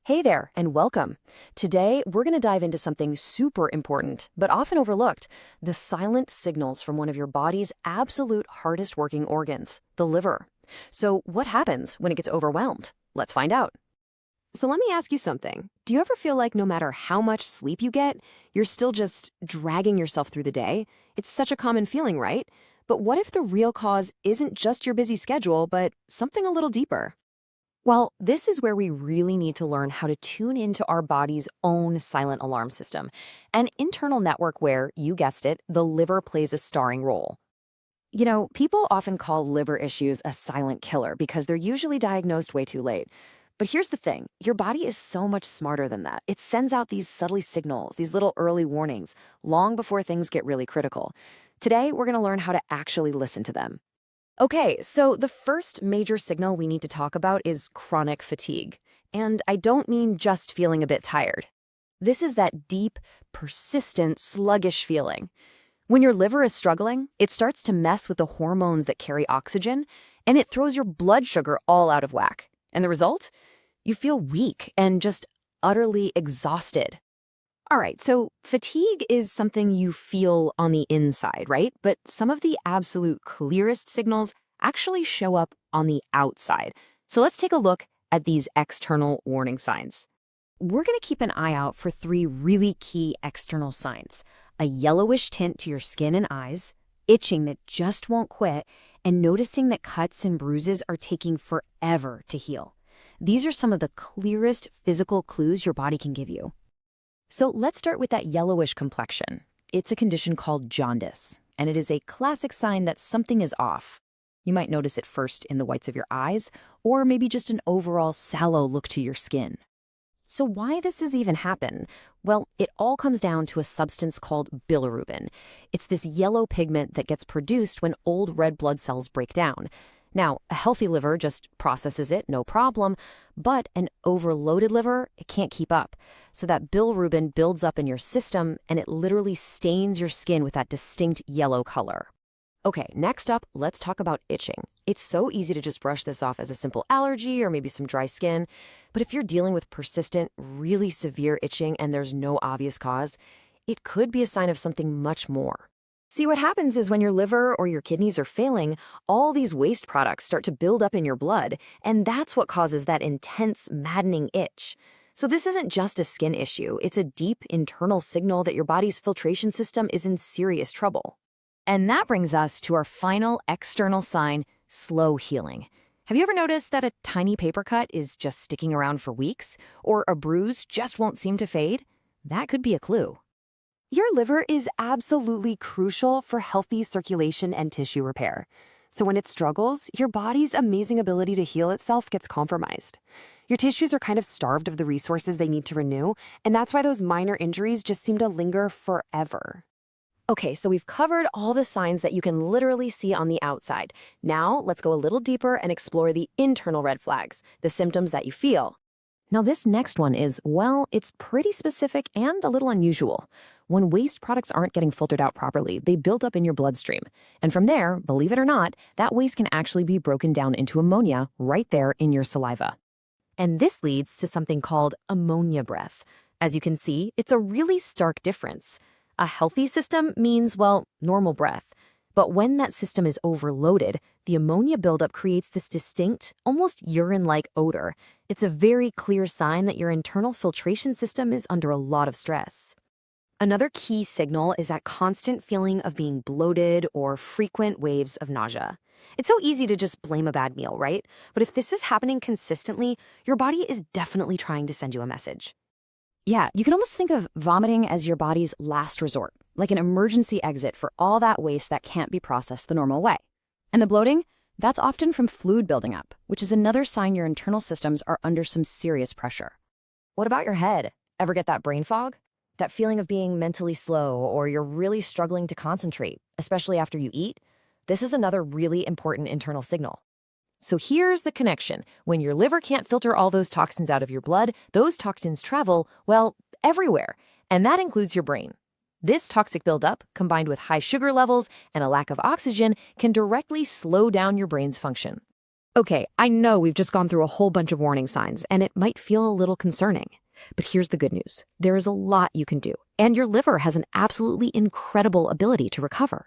Hey there, and welcome. Today, we're going to dive into something super important, but often overlooked, the silent signals from one of your body's absolute hardest working organs, the liver. So, what happens when it gets overwhelmed? Let's find out. So, let me ask you something. Do you ever feel like no matter how much sleep you get, you're still just dragging yourself through the day? It's such a common feeling, right? But what if the real cause isn't just your busy schedule, but something a little deeper? Well, this is where we really need to learn how to tune into our body's own silent alarm system, an internal network where, you guessed it, the liver plays a starring role. People often call liver issues a silent killer because they're usually diagnosed way too late. But here's the thing, your body is so much smarter than that. It sends out these subtle signals, these little early warnings, long before things get really critical. Today, we're going to learn how to actually listen to them. Okay, so the first major signal we need to talk about is chronic fatigue. And I don't mean just feeling a bit tired. This is that deep, persistent, sluggish feeling. When your liver is struggling, it starts to mess with the hormones that carry oxygen, and it throws your blood sugar all out of whack. And the result? You feel weak and just utterly exhausted. All right, so fatigue is something you feel on the inside, right? But some of the absolute clearest signals actually show up on the outside. So let's take a look at these external warning signs. We're going to keep an eye out for three really key external signs: a yellowish tint to your skin and eyes, itching that just won't quit, and noticing that cuts and bruises are taking forever to heal. These are some of the clearest physical clues your body can give you. So let's start with that yellowish complexion. It's a condition called jaundice, and it is a classic sign that something is off. You might notice it first in the whites of your eyes, or maybe just an overall sallow look to your skin. So why does this even happen? Well, it all comes down to a substance called bilirubin. It's this yellow pigment that gets produced when old red blood cells break down. Now, a healthy liver just processes it, no problem, but an overloaded liver, it can't keep up. So that bilirubin builds up in your system, and it literally stains your skin with that distinct yellow color. Okay, next up, let's talk about itching. It's so easy to just brush this off as a simple allergy or maybe some dry skin, but if you're dealing with persistent, really severe itching and there's no obvious cause, it could be a sign of something much more. See, what happens is when your liver or your kidneys are failing, all these waste products start to build up in your blood, and that's what causes that intense, maddening itch. So this isn't just a skin issue, it's a deep internal signal that your body's filtration system is in serious trouble. And that brings us to our final external sign, slow healing. Have you ever noticed that a tiny paper cut is just sticking around for weeks, or a bruise just won't seem to fade? That could be a clue. Your liver is absolutely crucial for healthy circulation and tissue repair. So when it struggles, your body's amazing ability to heal itself gets compromised. Your tissues are kind of starved of the resources they need to renew, and that's why those minor injuries just seem to linger forever. Okay, so we've covered all the signs that you can literally see on the outside. Now, let's go a little deeper and explore the internal red flags, the symptoms that you feel. Now, this next one is, well, it's pretty specific and a little unusual. When waste products aren't getting filtered out properly, they build up in your bloodstream. And from there, believe it or not, that waste can actually be broken down into ammonia right there in your saliva. And this leads to something called ammonia breath. As you can see, it's a really stark difference. A healthy system means, well, normal breath. But when that system is overloaded, the ammonia buildup creates this distinct, almost urine-like odor. It's a very clear sign that your internal filtration system is under a lot of stress. Another key signal is that constant feeling of being bloated or frequent waves of nausea. It's so easy to just blame a bad meal, right? But if this is happening consistently, your body is definitely trying to send you a message. Yeah, you can almost think of vomiting as your body's last resort, like an emergency exit for all that waste that can't be processed the normal way. And the bloating? That's often from fluid building up, which is another sign your internal systems are under some serious pressure. What about your head? Ever get that brain fog? That feeling of being mentally slow, or you're really struggling to concentrate, especially after you eat? This is another really important internal signal. So here's the connection. When your liver can't filter all those toxins out of your blood, those toxins travel, well, everywhere. And that includes your brain. This toxic buildup, combined with high sugar levels and a lack of oxygen, can directly slow down your brain's function. Okay, I know we've just gone through a whole bunch of warning signs, and it might feel a little concerning. But here's the good news. There is a lot you can do, and your liver has an absolutely incredible ability to recover.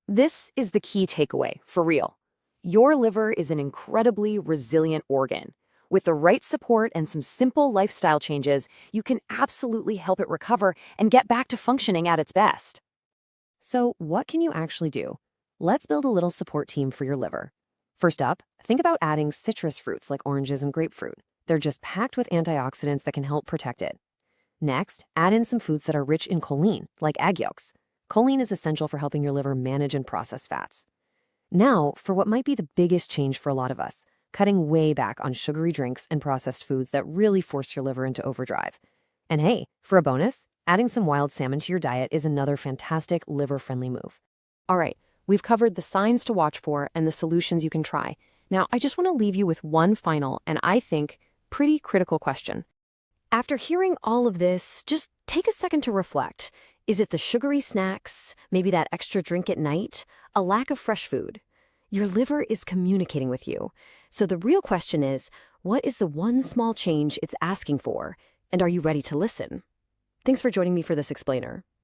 This is the key takeaway, for real. Your liver is an incredibly resilient organ. With the right support and some simple lifestyle changes, you can absolutely help it recover and get back to functioning at its best. So, what can you actually do? Let's build a little support team for your liver. First up, think about adding citrus fruits like oranges and grapefruit. They're just packed with antioxidants that can help protect it. Next, add in some foods that are rich in choline, like egg yolks. Choline is essential for helping your liver manage and process fats. Now, for what might be the biggest change for a lot of us, cutting way back on sugary drinks and processed foods that really force your liver into overdrive. And hey, for a bonus, adding some wild salmon to your diet is another fantastic liver-friendly move. All right, we've covered the signs to watch for and the solutions you can try. Now, I just want to leave you with one final, and I think, pretty critical question. After hearing all of this, just take a second to reflect. Is it the sugary snacks, maybe that extra drink at night, a lack of fresh food? Your liver is communicating with you. So the real question is, what is the one small change it's asking for? And are you ready to listen? Thanks for joining me for this explainer.